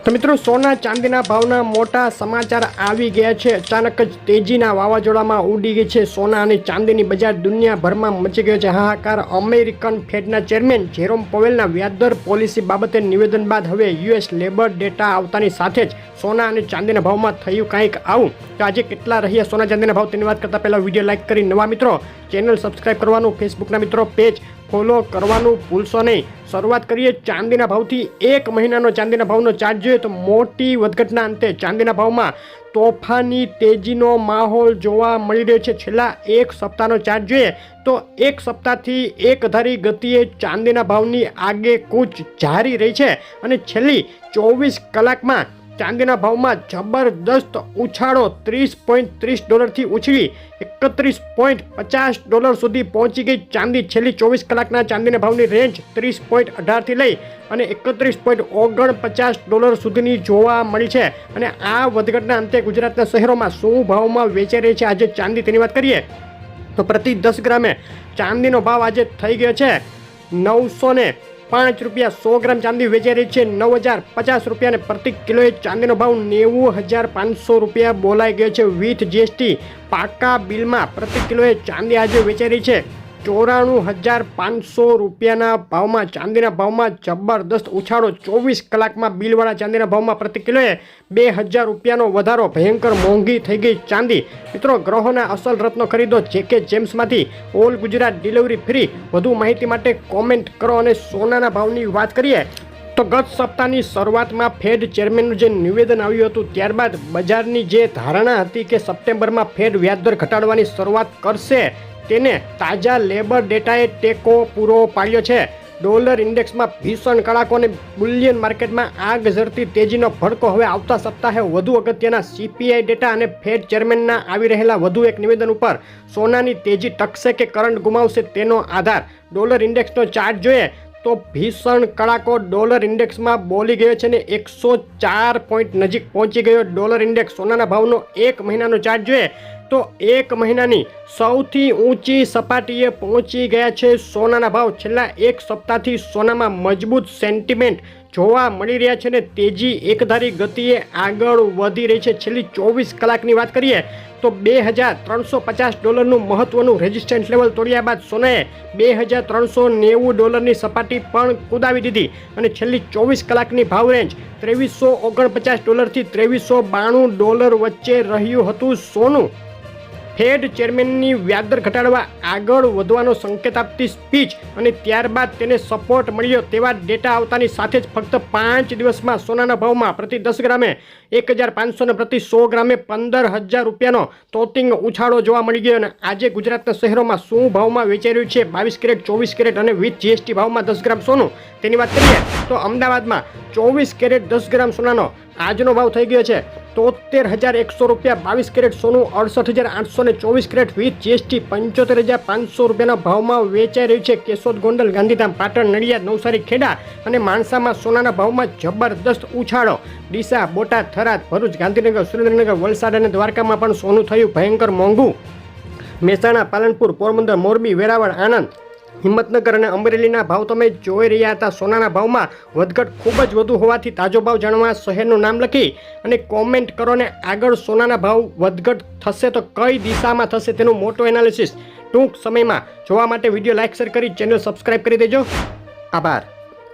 તો મિત્રો સોના ચાંદીના ભાવના મોટા સમાચાર આવી ગયા છે। અચાનક જ તેજીના વાવાઝોડામાં ઉડી ગઈ છે સોના અને ચાંદીની બજાર। દુનિયાભરમાં મચી ગયો છે હાહાકાર। અમેરિકન ફેડના ચેરમેન જેરોમ પોવેલના વ્યાજદર પોલિસી બાબતે નિવેદન બાદ હવે યુએસ લેબર ડેટા આવતાની સાથે જ સોના અને ચાંદીના ભાવમાં થયું કંઈક આવું। તો આજે કેટલા રહ્યા સોના ચાંદીના ભાવ તેની વાત કરતાં પહેલાં વિડીયો લાઇક કરી નવા મિત્રો ચેનલ સબસ્ક્રાઇબ કરવાનું, ફેસબુકના મિત્રો પેજ ફોલો કરવાનું ભૂલશો નહીં। શરૂઆત કરીએ ચાંદીના ભાવથી। એક મહિનાનો ચાંદીના ભાવનો ચાર્ટ જોઈએ તો મોટી વધઘટના અંતે ચાંદીના ભાવમાં તોફાની તેજીનો માહોલ જોવા મળી રહ્યો છે। છેલ્લા એક સપ્તાહનો ચાર્ટ જોઈએ તો એક સપ્તાહથી એકધારી ગતિએ ચાંદીના ભાવની આગેકૂચ જારી રહી છે અને છેલ્લી 24 કલાકમાં ચાંદીના ભાવમાં જબરદસ્ત ઉછાળો $30.30થી ઉછળી $31.50 સુધી પહોંચી ગઈ। ચાંદી છેલ્લી 24 કલાકના ચાંદીના ભાવની રેન્જ 30.18થી લઈ અને $31.49 સુધીની જોવા મળી છે। અને આ વધઘટના અંતે ગુજરાતના શહેરોમાં શું ભાવમાં વેચાઈ રહી છે આજે ચાંદી તેની વાત કરીએ તો પ્રતિ 10 ગ્રામે ચાંદીનો ભાવ આજે થઈ ગયો છે $905। 100 ગ્રામ ચાંદી વેચાઈ રહી છે $9,050 અને પ્રતિ કિલોએ ચાંદીનો ભાવ $90,500 બોલાઈ ગયો છે વિથ જીએસટી। પાકા બિલમાં પ્રતિ કિલોએ ચાંદી આજે વેચાઈ રહી છે $94,500 ભાવમાં। ચાંદીના ભાવમાં જબરદસ્ત ઉછાળો। 24 કલાકમાં બિલવાળા ચાંદીના ભાવમાં પ્રતિ કિલોએ $2,000નો વધારો। ભયંકર મોંઘી થઈ ગઈ ચાંદી। મિત્રો ગ્રહોના અસલ રત્નો ખરીદો જેકે જેમ્સમાંથી। All Gujarat delivery free. વધુ માહિતી માટે કોમેન્ટ કરો। અને સોનાના ભાવની વાત કરીએ તો ગત સપ્તાહની શરૂઆતમાં ફેડ ચેરમેનનું જે નિવેદન આવ્યું હતું ત્યારબાદ બજારની જે ધારણા હતી કે સપ્ટેમ્બરમાં ફેડ વ્યાજદર ઘટાડવાની શરૂઆત કરશે તેને તાજા લેબર ડેટાએ ટેકો પૂરો પાડ્યો છે। ડોલર ઇન્ડેક્સમાં ભીષણ કડાકો અને બુલિયન માર્કેટમાં આગ ઝરતી તેજીનો ભડકો। હવે આવતા સપ્તાહે વધુ અગત્યના સીપીઆઈ ડેટા અને ફેડ ચેરમેનના આવી રહેલા વધુ એક નિવેદન ઉપર સોનાની તેજી ટકશે કે કરંટ ગુમાવશે તેનો આધાર। ડોલર ઇન્ડેક્સનો ચાર્ટ જોઈએ તો ભીષણ કડાકો ડોલર ઇન્ડેક્સમાં બોલી ગયો છે ને 104 પોઈન્ટ નજીક પહોંચી ગયો ડોલર ઇન્ડેક્સ। સોનાના ભાવનો એક મહિનાનો ચાર્ટ જોઈએ તો એક મહિનાની સૌથી ઊંચી સપાટીએ પહોંચી ગયા છે સોનાના ભાવ। છેલ્લા એક સપ્તાહથી સોનામાં મજબૂત સેન્ટિમેન્ટ જોવા મળી રહ્યા છે ને તેજી એકધારી ગતિએ આગળ વધી રહી છે। છેલ્લી 24 કલાકની વાત કરીએ તો $2,350નું મહત્વનું રેઝિસ્ટન્સ લેવલ તોડ્યા બાદ સોનાએ $2,390ની સપાટી પણ કુદાવી દીધી અને છેલ્લી 24 કલાકની ભાવ રેન્જ $2,349થી $2,392 વચ્ચે રહ્યું હતું સોનું। ફેડ ચેરમેનની વ્યાજદર ઘટાડવા આગળ વધવાનો સંકેત આપતી સ્પીચ અને ત્યારબાદ તેને સપોર્ટ મળ્યો તેવા ડેટા આવતાની સાથે જ ફક્ત 5 દિવસમાં સોનાના ભાવમાં પ્રતિ 10 ગ્રામે 1,500 અને પ્રતિ 100 ગ્રામે $15,000નો તોતિંગ ઉછાળો જોવા મળી ગયો। અને આજે ગુજરાતના શહેરોમાં શું ભાવમાં વેચાઈ રહ્યું છે 22 કેરેટ, 24 કેરેટ અને વિથ જીએસટી ભાવમાં 10 ગ્રામ સોનું તેની વાત કરીએ તો અમદાવાદમાં 24 કેરેટ 10 ગ્રામ સોનાનો આજનો ભાવ થઈ ગયો છે $73,100। 22 કેરેટ સોનું 68,800 24 કેરેટ વિથ જીએસટી $75,500 ભાવમાં વેચાઈ રહ્યું છે। કેશોદ, ગોંડલ, ગાંધીધામ, પાટણ, નડિયાદ, નવસારી, ખેડા અને માણસામાં સોનાના ભાવમાં જબરદસ્ત ઉછાળો। ડીસા, બોટાદ, થરાદ, ભરૂચ, ગાંધીનગર, સુરેન્દ્રનગર, વલસાડ અને દ્વારકામાં પણ સોનું થયું ભયંકર મોંઘું। મહેસાણા, પાલનપુર, પોરબંદર, મોરબી, વેરાવળ, આણંદ, હિંમતનગર અને અમરેલીના ભાવ તમે જોઈ રહ્યા હતા। સોનાના ભાવમાં વધઘટ ખૂબ જ વધુ હોવાથી તાજો ભાવ જાણવા શહેરનું નામ લખી અને કોમેન્ટ કરો ને આગળ સોનાના ભાવ વધઘટ થશે તો કઈ દિશામાં થશે તેનું મોટું એનાલિસિસ ટૂંક સમયમાં જોવા માટે વિડીયો લાઇક શેર કરી ચેનલ સબસ્ક્રાઇબ કરી દેજો। આભાર।